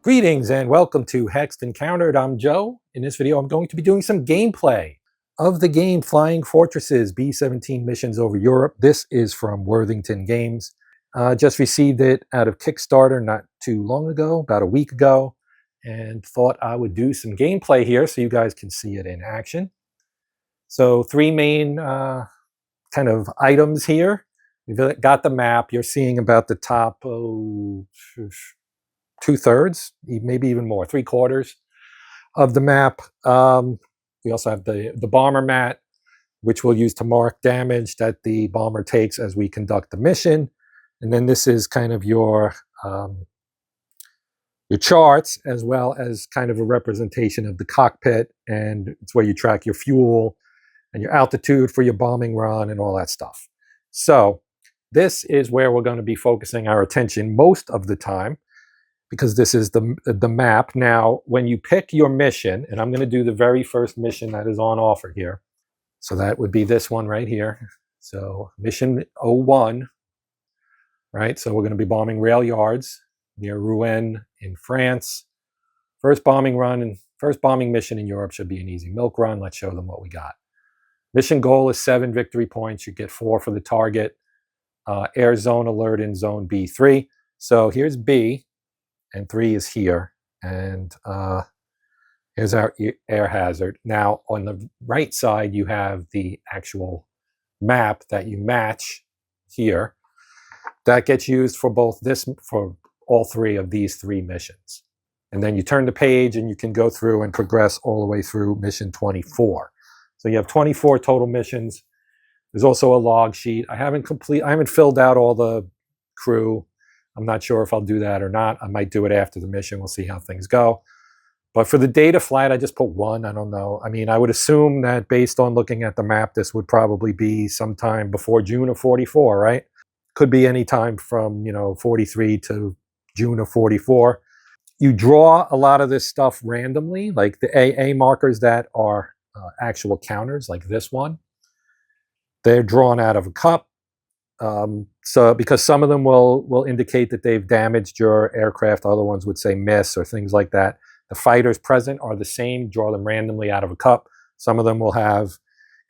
Greetings and welcome to Hexed and Countered. I'm Joe. In this video, I'm going to be doing some gameplay of the game Flying Fortresses B-17 missions over Europe. This is from Worthington Games. Just received it out of Kickstarter not too long ago, about a week ago, and thought I would do some gameplay here so you guys can see it in action. So three main kind of items here. We've got the map. You're seeing about the top, two-thirds, maybe even more, three-quarters of the map. We also have the bomber mat, which we'll use to mark damage that the bomber takes as we conduct the mission. And then this is kind of your charts, as well as kind of a representation of the cockpit, and it's where you track your fuel and your altitude for your bombing run and all that stuff. So this is where we're going to be focusing our attention most of the time, because this is the map. Now, when you pick your mission, and I'm going to do the very first mission that is on offer here. So that would be this one right here. So mission 01, right? So we're going to be bombing rail yards near Rouen in France. First bombing mission in Europe should be an easy milk run. Let's show them what we got. Mission goal is 7 victory points. You get 4 for the target. Air zone alert in zone B3. So here's B. And 3 is here, and here's our air hazard. Now, on the right side, you have the actual map that you match here. That gets used for for all 3 of these 3 missions. And then you turn the page, and you can go through and progress all the way through mission 24. So you have 24 total missions. There's also a log sheet. I haven't filled out all the crew. I'm not sure if I'll do that or not. I might do it after the mission. We'll see how things go. But for the data flat, I just put 1. I don't know. I mean, I would assume that based on looking at the map, this would probably be sometime before June of 44, right? Could be any time from, 43 to June of 44. You draw a lot of this stuff randomly, like the AA markers that are actual counters, like this one. They're drawn out of a cup. So because some of them will indicate that they've damaged your aircraft, other ones would say miss or things like that. The fighters present are the same, draw them randomly out of a cup. Some of them will have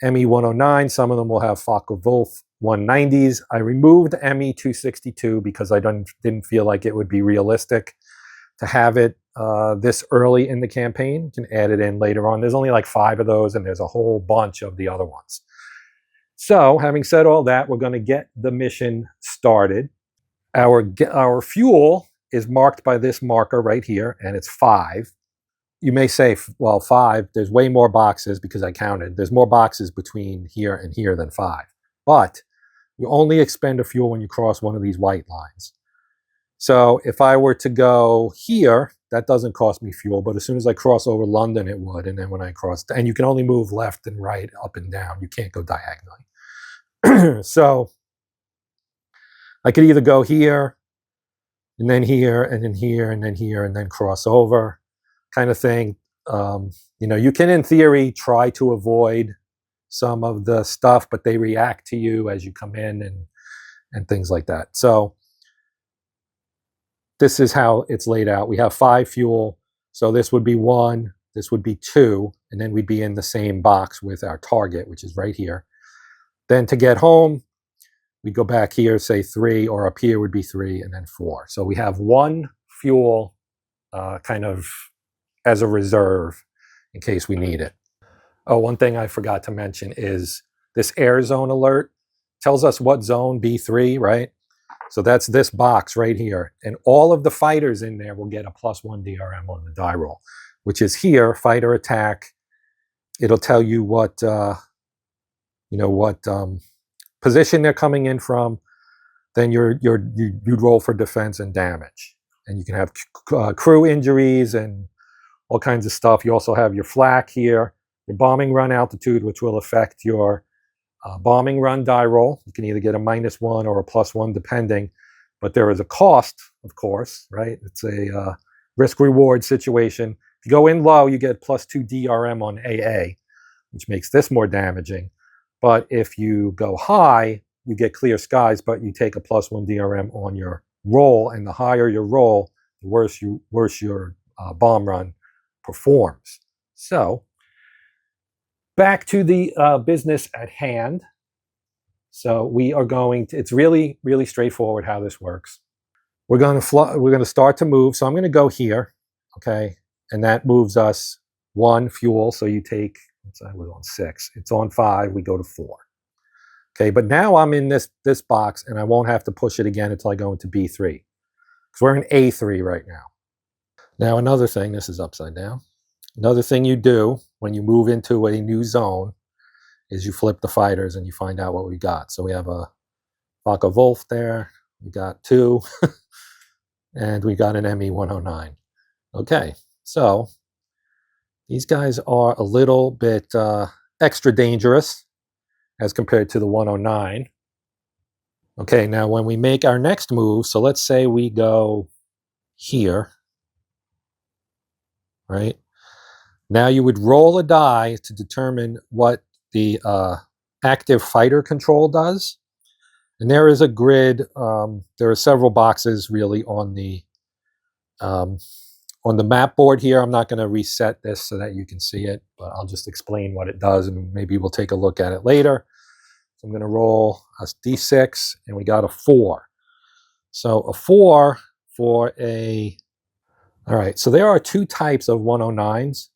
ME 109, some of them will have Focke-Wulf 190s. I removed ME 262 because I didn't feel like it would be realistic to have it this early in the campaign. You can add it in later on. There's only like 5 of those, and there's a whole bunch of the other ones. So, having said all that, we're going to get the mission started. Our fuel is marked by this marker right here, and it's 5. You may say, well, 5, there's way more boxes because I counted. There's more boxes between here and here than 5. But you only expend a fuel when you cross one of these white lines. So if I were to go here, that doesn't cost me fuel, but as soon as I cross over London, it would. And then when I cross, and you can only move left and right, up and down. You can't go diagonally. So I could either go here, and then here, and then here, and then here, and then cross over, kind of thing. You can, in theory, try to avoid some of the stuff, but they react to you as you come in and things like that. So this is how it's laid out. We have 5 fuel, so this would be 1, this would be 2, and then we'd be in the same box with our target, which is right here. Then to get home, we go back here, say 3, or up here would be 3, and then 4. So we have 1 fuel kind of as a reserve in case we need it. Oh, one thing I forgot to mention is this air zone alert tells us what zone, B3, right? So that's this box right here. And all of the fighters in there will get a +1 DRM on the die roll, which is here, fighter attack. It'll tell you what, position they're coming in from. Then you'd roll for defense and damage. And you can have crew injuries and all kinds of stuff. You also have your flak here, your bombing run altitude, which will affect your bombing run die roll. You can either get a -1 or a +1 depending, but there is a cost, of course, right? It's a risk-reward situation. If you go in low, you get +2 DRM on AA, which makes this more damaging. But if you go high, you get clear skies, but you take a +1 DRM on your roll, and the higher your roll, the worse your bomb run performs. So back to the business at hand. So we are going to, it's really, really straightforward how this works. We're going to start to move. So I'm going to go here, okay? And that moves us 1 fuel. So you take, I was on 6. It's on 5. We go to 4. Okay, but now I'm in this box, and I won't have to push it again until I go into B3. Because we're in A3 right now. Now another thing, this is upside down. Another thing you do when you move into a new zone is you flip the fighters and you find out what we got. So we have a Flak Wolf there. We got 2. And we got an ME-109. Okay, so these guys are a little bit extra dangerous as compared to the 109. Okay, now when we make our next move, so let's say we go here, right? Now you would roll a die to determine what the active fighter control does. And there is a grid. There are several boxes really on the map board here. I'm not going to reset this so that you can see it, but I'll just explain what it does, and maybe we'll take a look at it later. So I'm going to roll a d6, and we got a 4. So a 4 for a... All right, so there are 2 types of 109s.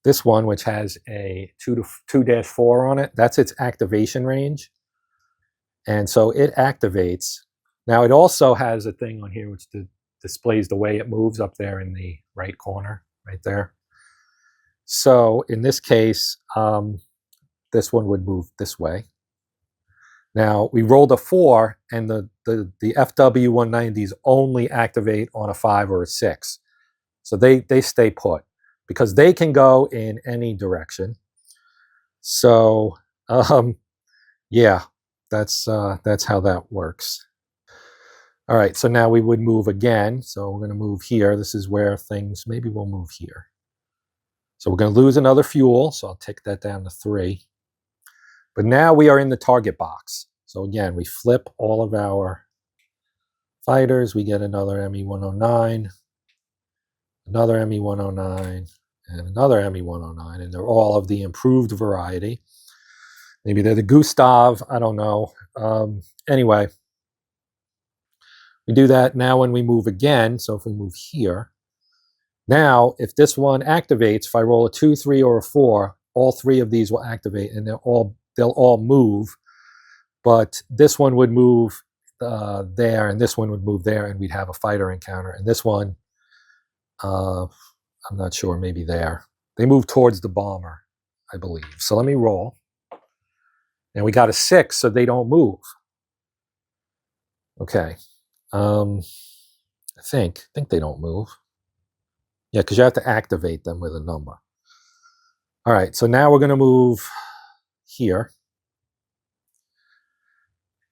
This one, which has a 2-4 on it, that's its activation range. And so it activates. Now it also has a thing on here which displays the way it moves up there in the right corner, right there. So in this case, this one would move this way. Now we rolled a 4, and the FW-190s only activate on a 5 or a 6. So they stay put because they can go in any direction. So yeah, that's how that works. All right, so now we would move again. So we're going to move here. This is where things, maybe we'll move here. So we're going to lose another fuel. So I'll take that down to 3. But now we are in the target box. So again, we flip all of our fighters. We get another ME-109, another ME-109, and another ME-109. And they're all of the improved variety. Maybe they're the Gustav. I don't know. Anyway. We do that now when we move again. So if we move here, now if this one activates, if I roll a 2, 3, or a 4, all 3 of these will activate, and they'll all move. But this one would move there, and this one would move there, and we'd have a fighter encounter. And this one, I'm not sure, maybe there. They move towards the bomber, I believe. So let me roll. And we got a 6, so they don't move. Okay. I think they don't move. Yeah, because you have to activate them with a number. All right, so now we're going to move here.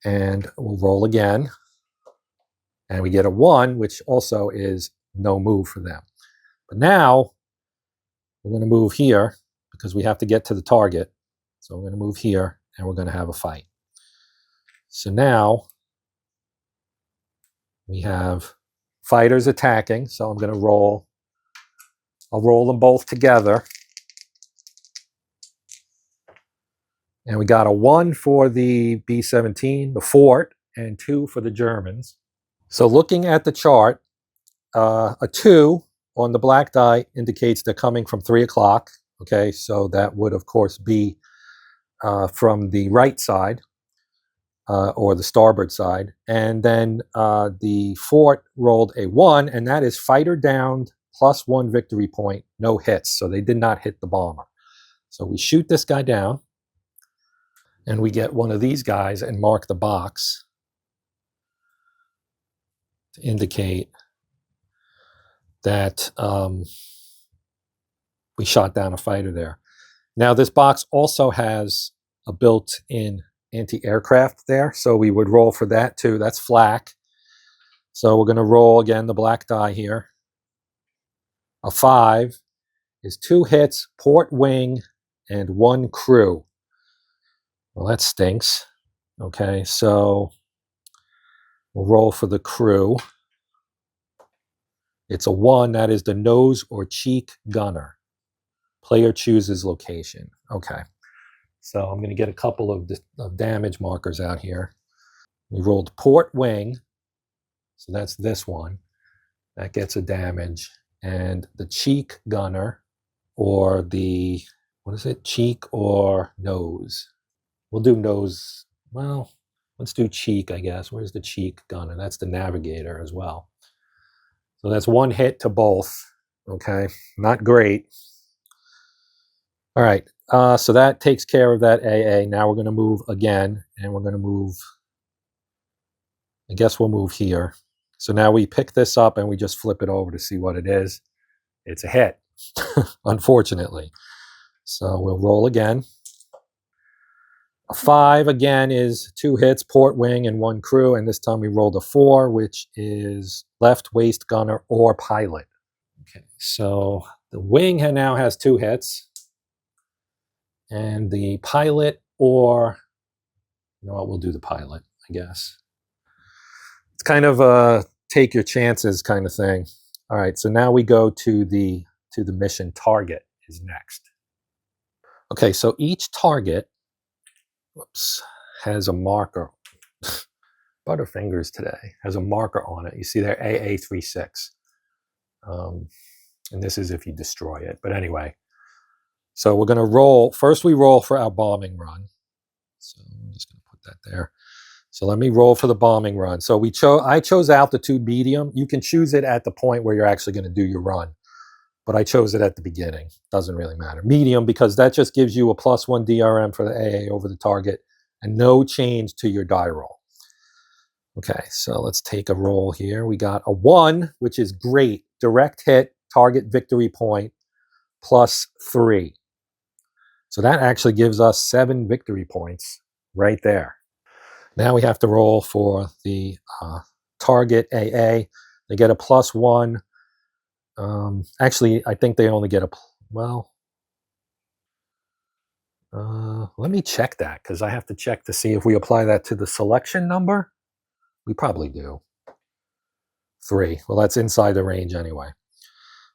And we'll roll again. And we get a 1, which also is no move for them. But now we're going to move here because we have to get to the target. So we're going to move here, and we're going to have a fight. So now we have fighters attacking. So I'm going to roll. I'll roll them both together. And we got a 1 for the B-17, the fort, and 2 for the Germans. So looking at the chart, a 2 on the black die indicates they're coming from 3 o'clock. Okay, so that would, of course, be from the right side or the starboard side. And then the fort rolled a 1, and that is fighter downed plus 1 victory point, no hits. So they did not hit the bomber. So we shoot this guy down, and we get one of these guys and mark the box to indicate that we shot down a fighter there. Now, this box also has a built-in anti-aircraft there, so we would roll for that too. That's flak. So we're going to roll again the black die here. A 5 is 2 hits, port wing, and 1 crew. Well, that stinks. Okay, so we'll roll for the crew. It's a 1. That is the nose or cheek gunner. Player chooses location. Okay. So I'm going to get a couple of damage markers out here. We rolled port wing. So that's this one. That gets a damage. And the cheek gunner, or the, what is it? Cheek or nose? We'll do nose. Well, let's do cheek, I guess. Where's the cheek gunner? That's the navigator as well. So that's 1 hit to both. Okay, not great. All right, so that takes care of that AA. Now we're going to move again, and we're going to move, I guess we'll move here. So now we pick this up and we just flip it over to see what it is. It's a hit, unfortunately. So we'll roll again. A 5 again is 2 hits, port wing and 1 crew, and this time we rolled a 4, which is left waist gunner or pilot. Okay, so the wing now has 2 hits, and the pilot, or, you know what, we'll do the pilot, I guess. It's kind of a take your chances kind of thing. All right, so now we go to the mission. Target is next. Okay, so each target, whoops, has a marker. Butterfingers today has a marker on it. You see there, AA36. And this is if you destroy it. But anyway, so we're going to roll. First, we roll for our bombing run. So I'm just going to put that there. So let me roll for the bombing run. So I chose altitude medium. You can choose it at the point where you're actually going to do your run. But I chose it at the beginning. Doesn't really matter. Medium, because that just gives you a +1 DRM for the AA over the target and no change to your die roll. Okay, so let's take a roll here. We got a 1, which is great. Direct hit, target victory point, +3. So that actually gives us 7 victory points right there. Now we have to roll for the target AA. They get a +1. Actually, I think they only get a, well, let me check that, because I have to check to see if we apply that to the selection number. We probably do. 3. Well, that's inside the range anyway.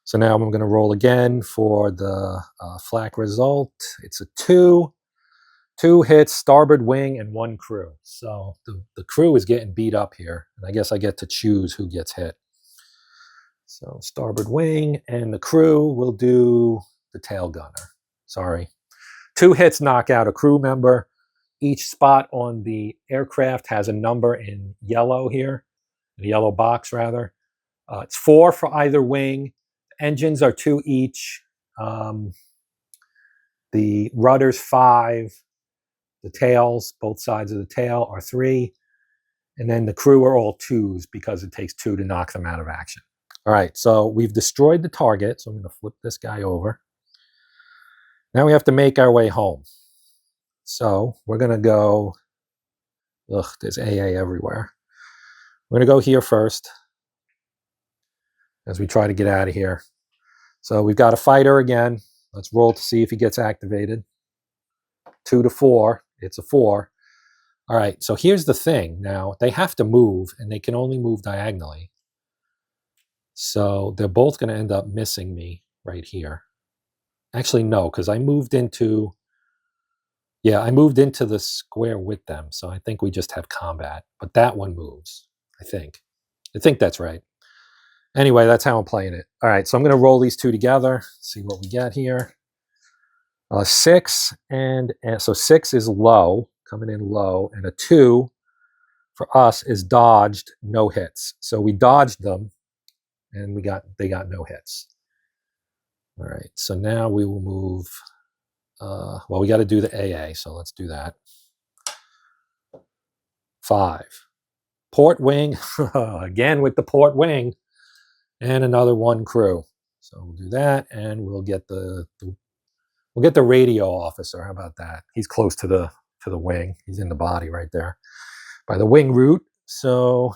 So now I'm going to roll again for the flak result. It's a 2. 2 hits, starboard wing, and 1 crew. So the crew is getting beat up here. And I guess I get to choose who gets hit. So starboard wing, and the crew will do the tail gunner. Sorry. 2 hits knock out a crew member. Each spot on the aircraft has a number in yellow here, in a yellow box rather. It's 4 for either wing. Engines are 2 each. The rudders 5. The tails, both sides of the tail, are 3. And then the crew are all 2s because it takes 2 to knock them out of action. All right, so we've destroyed the target. So I'm going to flip this guy over. Now we have to make our way home. So we're going to go, there's AA everywhere. We're going to go here first as we try to get out of here. So we've got a fighter again. Let's roll to see if he gets activated. 2 to 4. It's a 4. All right, so here's the thing. Now, they have to move, and they can only move diagonally. So they're both going to end up missing me right here. Actually, no, because I moved into the square with them. So I think we just have combat. But that one moves, I think. I think that's right. Anyway, that's how I'm playing it. All right, so I'm going to roll these 2 together, see what we get here. 6, and so 6 is low, coming in low, and a 2 for us is dodged, no hits. So we dodged them, and they got no hits. All right, so now we will move. Well, we got to do the AA, so let's do that. 5. Port wing, again with the port wing, and another 1 crew. So we'll do that, and we'll get the radio officer. How about that? He's close to the wing. He's in the body right there by the wing root. So,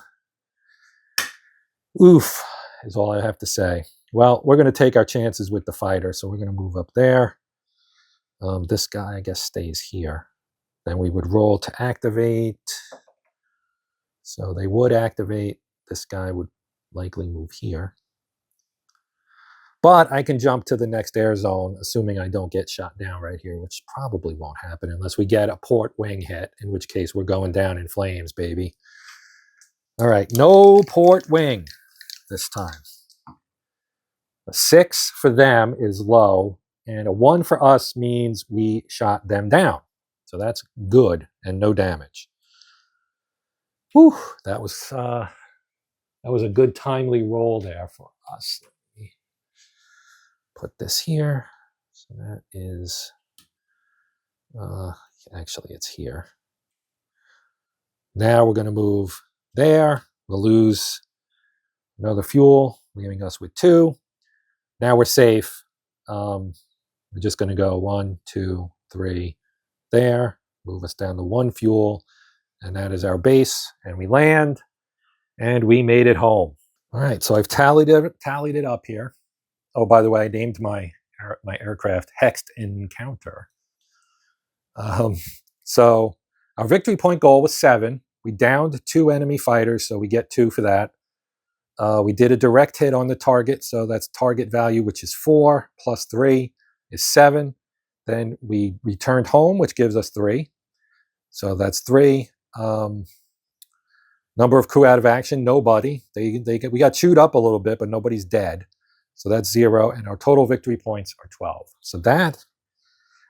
oof, is all I have to say. Well, we're going to take our chances with the fighter, so we're going to move up there. This guy, I guess, stays here. Then we would roll to activate. So they would activate. This guy would likely move here. But I can jump to the next air zone, assuming I don't get shot down right here, which probably won't happen unless we get a port wing hit, in which case we're going down in flames, baby. All right, no port wing this time. A 6 for them is low, and a 1 for us means we shot them down. So that's good and no damage. Whew, that was a good timely roll there for us. Let me put this here. So that is, actually it's here. Now we're going to move there. We'll lose another fuel, leaving us with 2. Now we're safe. We're just going to go 1, 2, 3 there. Move us down to 1 fuel. And that is our base. And we land. And we made it home. All right, so I've tallied it up here. Oh, by the way, I named my aircraft Hexed And Countered. So our victory point goal was 7. We downed 2 enemy fighters, so we get 2 for that. We did a direct hit on the target, so that's target value, which is 4, plus 3 is 7. Then we returned home, which gives us 3. So that's 3. Number of crew out of action, nobody. We got chewed up a little bit, but nobody's dead. So that's 0, and our total victory points are 12. So that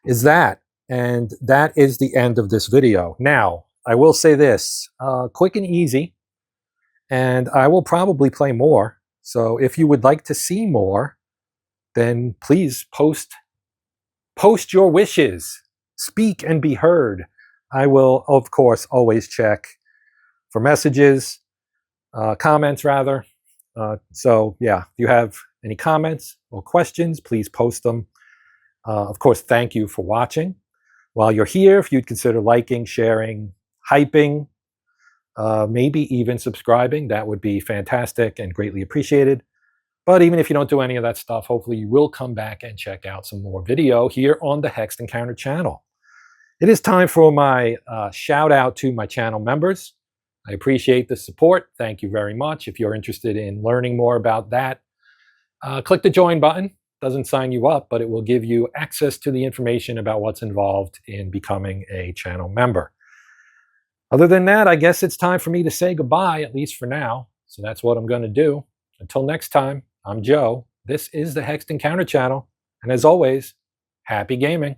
is that, and that is the end of this video. Now, I will say this, quick and easy, and I will probably play more. So if you would like to see more, then please post your wishes. Speak and be heard. I will, of course, always check for messages, comments rather. So yeah, if you have any comments or questions, please post them. Of course, thank you for watching. While you're here, if you'd consider liking, sharing, hyping, maybe even subscribing, that would be fantastic and greatly appreciated. But even if you don't do any of that stuff, hopefully you will come back and check out some more video here on the Hexed and Countered channel. It is time for my shout out to my channel members. I appreciate the support. Thank you very much. If you're interested in learning more about that, click the join button. Doesn't sign you up, but it will give you access to the information about what's involved in becoming a channel member. Other than that, I guess it's time for me to say goodbye, at least for now. So that's what I'm going to do. Until next time, I'm Joe. This is the Hexed and Countered channel. And as always, happy gaming.